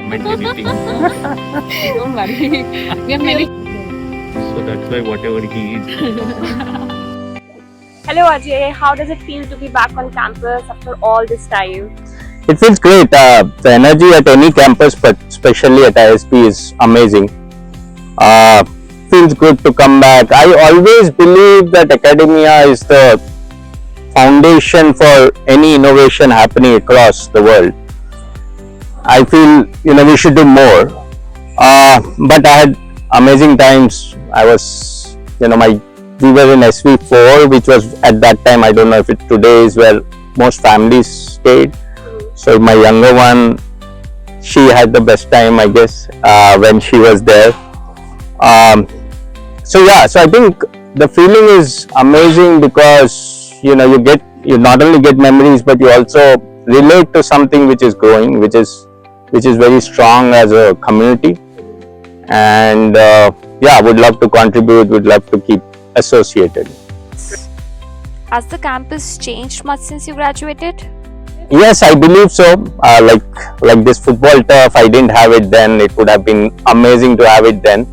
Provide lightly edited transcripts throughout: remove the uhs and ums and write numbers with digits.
comment anything. Don't worry. We have many. So that's why whatever he is. Hello Ajay, how does it feel to be back on campus after all this time? It feels great. The energy at any campus, but especially at ISB, is amazing. Feels good to come back. I always believe that academia is the foundation for any innovation happening across the world. I feel we should do more. But I had amazing times. I was, we were in SV4, which was at that time, I don't know if it today is where most families stayed. So my younger one, she had the best time, I guess, when she was there. So I think the feeling is amazing because you not only get memories, but you also relate to something which is growing, which is very strong as a community. And would love to contribute, would love to keep associated. Has the campus changed much since you graduated? Yes, I believe so. Like this football turf, I didn't have it then. It would have been amazing to have it then.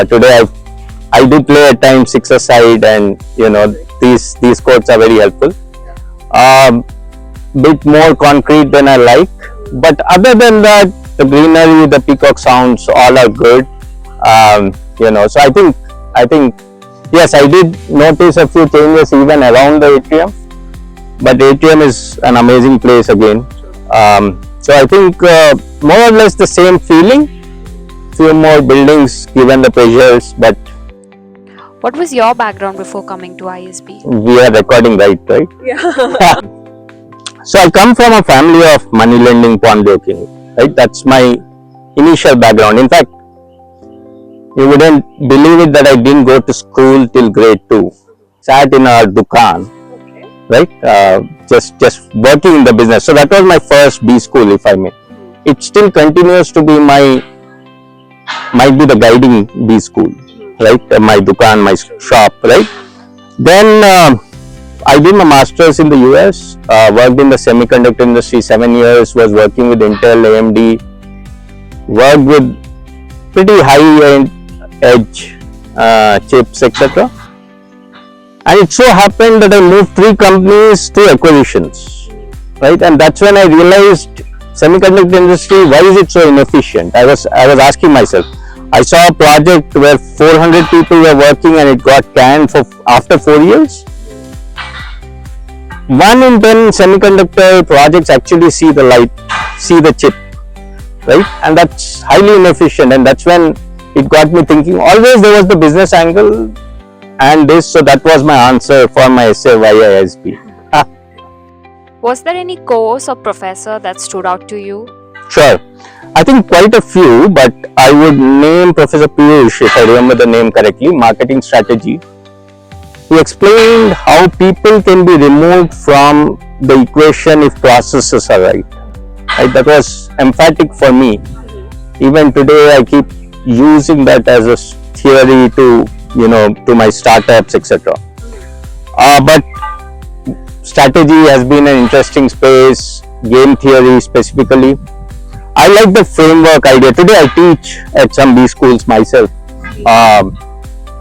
Today, I do play at times six-a-side, and these courts are very helpful. Bit more concrete than I like, but other than that, the greenery, the peacock sounds, all are good. So I think yes, I did notice a few changes even around the atrium. But atrium is an amazing place again. So I think more or less the same feeling. Few more buildings given the pressures, but What was your background before coming to ISB? we are recording right? Yeah. So I come from a family of money lending, pawnbroking, right? That's my initial background. In fact, you wouldn't believe it that I didn't go to school till grade 2. Sat in a dukan. Right, just working in the business. So that was my first B school, if I may. It still continues to be might be the guiding B school, right? My dukan, my shop, right? Then I did my masters in the US. Worked in the semiconductor industry 7 years. Was working with Intel, AMD. Worked with pretty high-end edge chips, etc. And it so happened that I moved 3 companies to acquisitions, right? And that's when I realized semiconductor industry, why is it so inefficient? I was asking myself. I saw a project where 400 people were working and it got canned after 4 years. 1 in 10 semiconductor projects actually see the light, see the chip, right? And that's highly inefficient. And that's when it got me thinking. Always there was the business angle. And so that was my answer for my essay via ISB. Was there any course or professor that stood out to you? Sure. I think quite a few, but I would name Professor Piyush, if I remember the name correctly, marketing strategy. He explained how people can be removed from the equation if processes are right. That was emphatic for me. Even today, I keep using that as a theory to my startups, etc. But strategy has been an interesting space, game theory specifically. I like the framework idea. Today I teach at some B schools myself.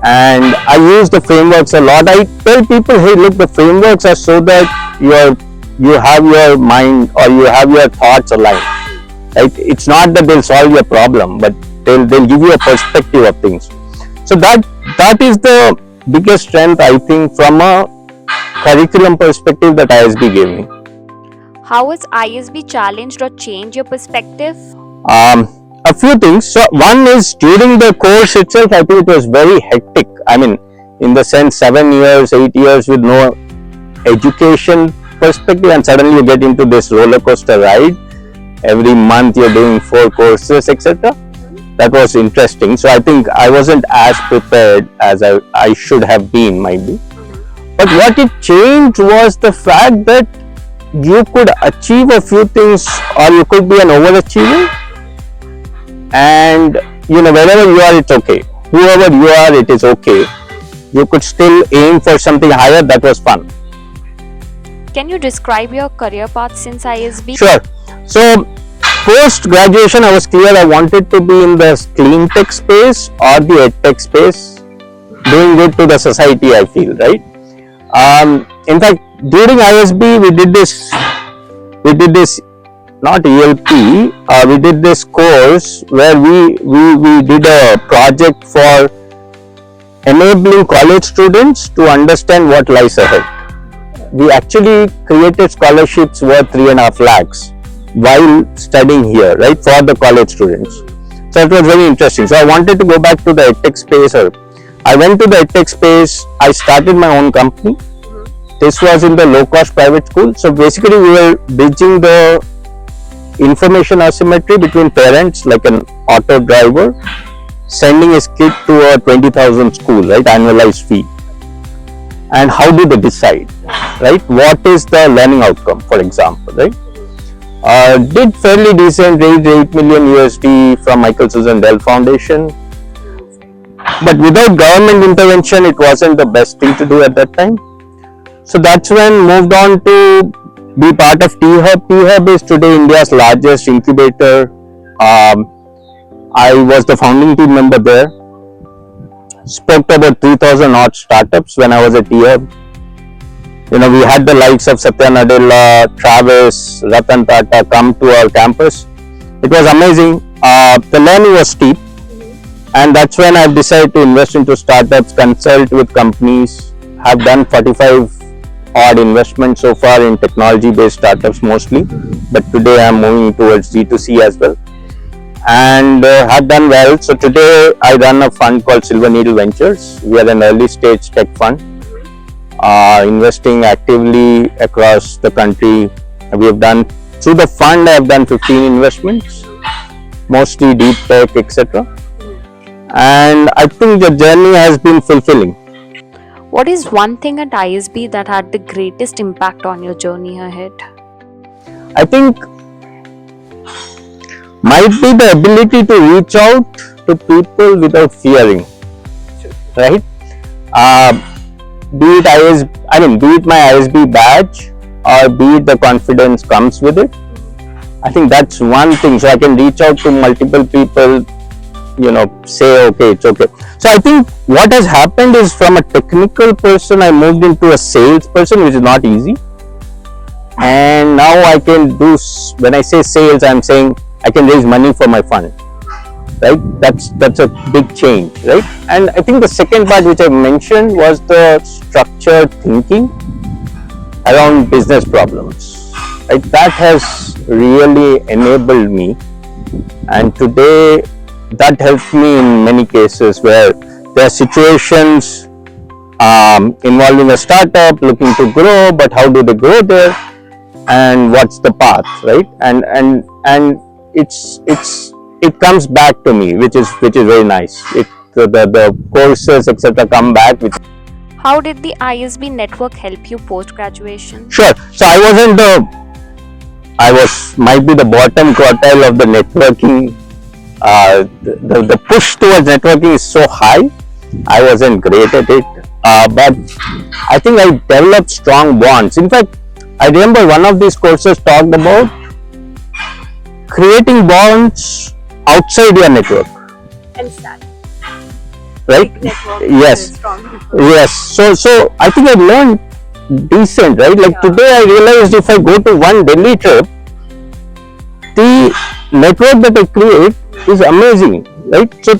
And I use the frameworks a lot. I tell people, hey, look, the frameworks are so that you have your mind or you have your thoughts aligned. Right? It's not that they'll solve your problem, but they'll give you a perspective of things. So that is the biggest strength, I think, from a curriculum perspective that ISB gave me. How has ISB challenged or changed your perspective? A few things. So one is during the course itself, I think it was very hectic. I mean, in the sense 7 years, 8 years with no education perspective, and suddenly you get into this roller coaster ride. Every month you're doing 4 courses, etc. That was interesting. So I think I wasn't as prepared as I should have been, maybe. But what it changed was the fact that you could achieve a few things, or you could be an overachiever. And wherever you are, it's okay. Whoever you are, it is okay. You could still aim for something higher. That was fun. Can you describe your career path since ISB? Sure. So post graduation, I was clear I wanted to be in the clean tech space or the ed tech space, doing good to the society, I feel, right? In fact, during ISB, we did this, not ELP, we did this course where we did a project for enabling college students to understand what lies ahead. We actually created scholarships worth 3.5 lakhs while studying here, right, for the college students. So it was very interesting. So I wanted to go back to the edtech space. I went to the edtech space. I started my own company. This was in the low-cost private school. So basically, we were bridging the information asymmetry between parents, like an auto driver, sending his kid to a 20,000 school, right, annualized fee. And how do they decide, right? What is the learning outcome, for example, right? Did fairly decent, raised $8 million USD from Michael Susan Dell Foundation. But without government intervention, it wasn't the best thing to do at that time. So that's when moved on to be part of T-Hub. T-Hub is today India's largest incubator. I was the founding team member there. Spoke to about 3,000 odd startups when I was at T-Hub. You know, we had the likes of Satya Nadella, Travis, Ratan Tata come to our campus. It was amazing. The learning was steep. And that's when I've decided to invest into startups, consult with companies. Have done 45 odd investments so far in technology-based startups mostly. But today I'm moving towards G2C as well. And have done well. So today I run a fund called Silver Needle Ventures. We are an early stage tech fund, investing actively across the country. We have done, through the fund I have done 15 investments, mostly deep tech, etc. And I think the journey has been fulfilling. What is one thing at ISB that had the greatest impact on your journey ahead? I think might be the ability to reach out to people without fearing, right? Be it my ISB badge or be it the confidence comes with it. I think that's one thing. So I can reach out to multiple people, you know, say, okay, it's okay. So I think what has happened is from a technical person, I moved into a sales person, which is not easy. And now I can do, when I say sales, I'm saying I can raise money for my fund, right? That's a big change, right? And I think the second part which I mentioned was the structured thinking around business problems, right? That has really enabled me, and today that helps me in many cases where there are situations involving a startup looking to grow, but how do they grow there, and what's the path, right? And it comes back to me, which is very nice. The courses etc. come back with. How did the ISB network help you post graduation? Sure. So might be the bottom quartile of the networking. The push towards networking is so high. I wasn't great at it, but I think I developed strong bonds. In fact, I remember one of these courses talked about creating bonds outside your network. And start. Right? Network. Yes. Yes. So I think I've learned decent, right? Like today I realized if I go to one Delhi trip, the network that I create is amazing, right? So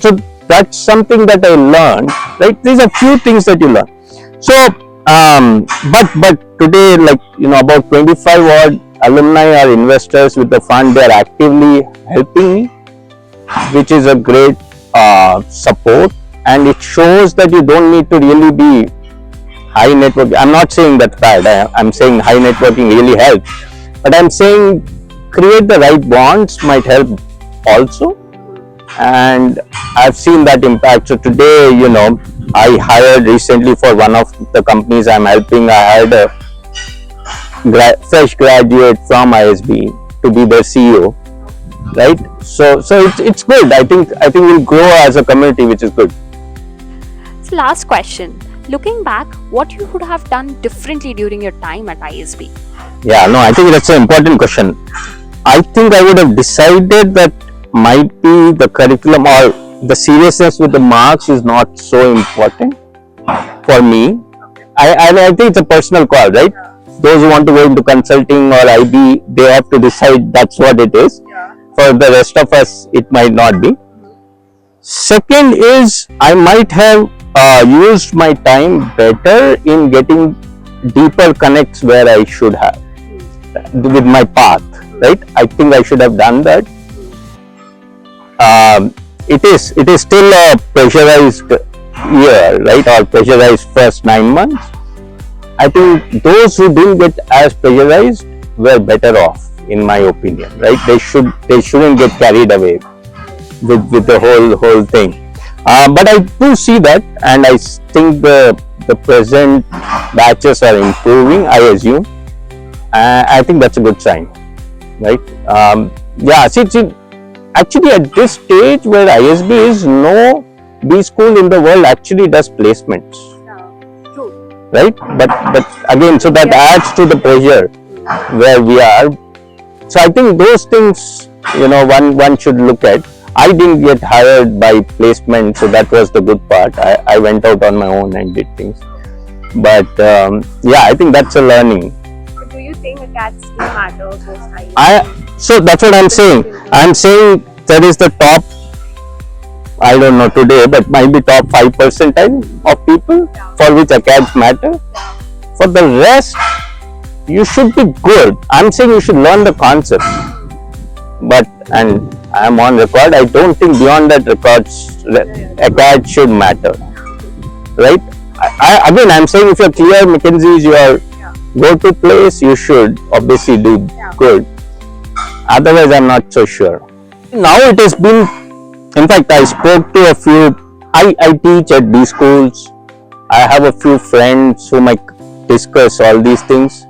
that's something that I learned, right? There's a few things that you learn. So, but today, like, you know, about 25 odd alumni are investors with the fund. They are actively helping me, which is a great support, and it shows that you don't need to really be high networking. I'm not saying that's bad. I'm saying high networking really helps, but I'm saying create the right bonds might help also, and I've seen that impact. So today, you know, I hired recently for one of the companies I'm helping. I hired a fresh graduate from ISB to be their CEO, right? So it's good. I think we'll grow as a community, which is good. So last question. Looking back, what you would have done differently during your time at ISB? Yeah, no, I think that's an important question. I think I would have decided that might be the curriculum or the seriousness with the marks is not so important for me. I think it's a personal call, right? Those who want to go into consulting or IB, they have to decide that's what it is. For the rest of us, it might not be. Second is I might have used my time better in getting deeper connects where I should have with my path, right? I think I should have done that. It is still a pressurized year, right? Or pressurized first 9 months. I think those who didn't get as pressurized were better off, in my opinion, right? They shouldn't get carried away with the whole thing. But I do see that, and I think the present batches are improving, I assume. I think that's a good sign, right? Yeah, see, actually at this stage where ISB is, no B school in the world actually does placements, right? But again, so that adds to the pressure where we are. So I think those things, one should look at. I didn't get hired by placement, so that was the good part. I went out on my own and did things. But yeah, I think that's a learning. Do you think acads still matter post-ISB? So that's what I'm saying. I'm saying that is the top, I don't know today, but might be top 5 percentile of people for which acads matter. For the rest, you should be good. I'm saying you should learn the concept. But, and I'm on record, I don't think beyond that acads should matter. Right? Again, I'm saying if you're clear, McKinsey is your go-to place, you should obviously do good. Otherwise, I'm not so sure. Now it has been, in fact, I spoke to a few, I teach at B schools. I have a few friends whom I discuss all these things.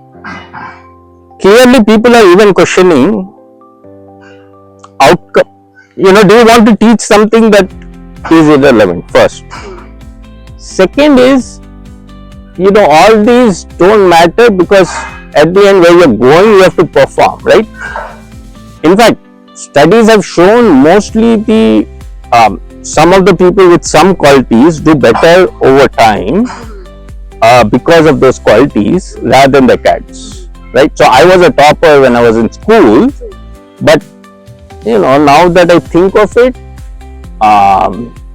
Clearly, people are even questioning outcome. Do you want to teach something that is irrelevant? First. Second is, all these don't matter because at the end where you're going, you have to perform, right? In fact, studies have shown mostly some of the people with some qualities do better over time because of those qualities rather than the acads, right? So I was a topper when I was in school, but now that I think of it,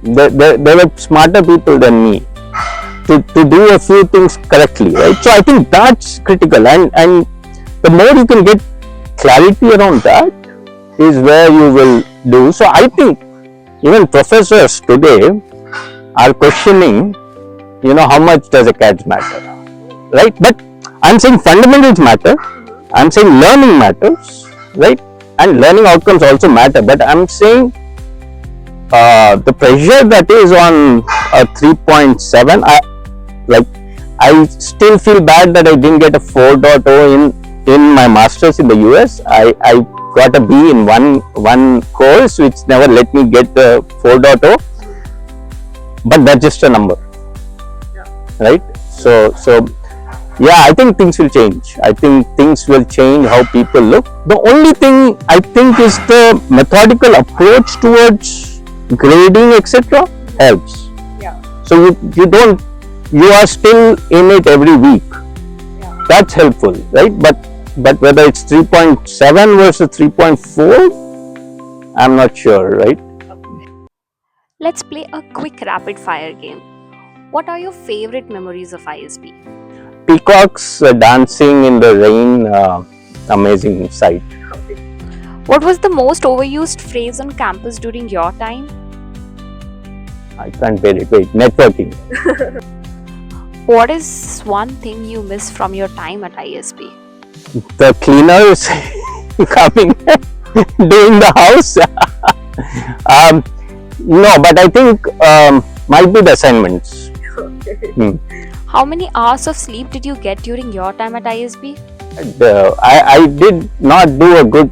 there were smarter people than me to do a few things correctly, right? So I think that's critical, and the more you can get clarity around that is where you will do. So I think even professors today are questioning, how much does acads matter, right? But I'm saying fundamentals matter. I'm saying learning matters, right? And learning outcomes also matter. But I'm saying the pressure that is on a 3.7, I still feel bad that I didn't get a 4.0 in my master's in the US. I got a B in one course, which never let me get the 4.0. But that's just a number, right? So yeah, I think things will change. I think things will change how people look. The only thing I think is the methodical approach towards grading, etc. helps. Yeah. So you are still in it every week. Yeah. That's helpful, right? But whether it's 3.7 versus 3.4, I'm not sure, right? Let's play a quick rapid fire game. What are your favorite memories of ISB? Peacocks dancing in the rain, amazing sight. What was the most overused phrase on campus during your time? I can't bear it. Wait, networking. What is one thing you miss from your time at ISB? The cleaners coming, doing the house. No, but I think might be the assignments. How many hours of sleep did you get during your time at ISB? I did not do a good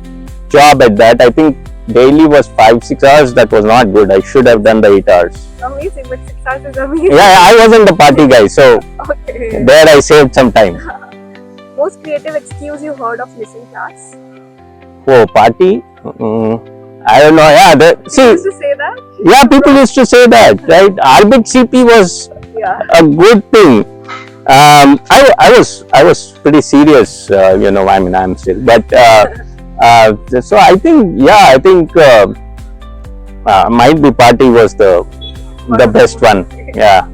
job at that. I think daily was 5-6 hours. That was not good. I should have done the 8 hours. Amazing, but 6 hours is amazing. Yeah, I wasn't the party guy, so there I saved some time. Most creative excuse you heard of missing class? Oh, party? I don't know. Yeah, see, Used to say that? yeah, people used to say that, right? Arbit CP was Yeah. a good thing. I was pretty serious, I mean, I'm still, but so I think, yeah, I think might be party was the best one. Yeah.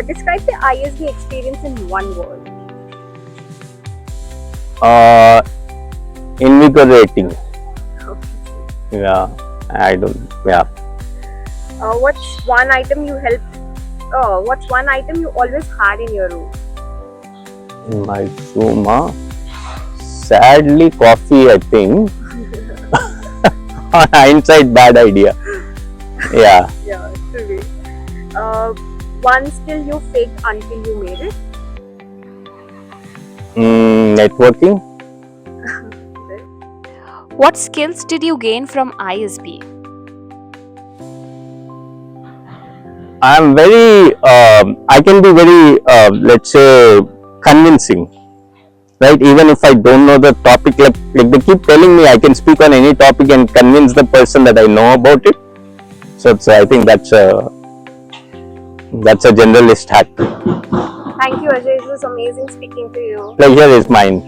Describe the ISB experience in one word. Invigorating. Okay. Yeah, I don't. Yeah. What's one item you always had in your room? In my room, sadly, coffee. I think. On hindsight, bad idea. Yeah. Yeah, true. One skill you faked until you made it. Networking. What skills did you gain from ISB? I'm very. I can be very. Let's say convincing. Right, even if I don't know the topic, like they keep telling me I can speak on any topic and convince the person that I know about it. So I think that's a generalist hack. Thank you, Ajay. It was amazing speaking to you. Pleasure is mine.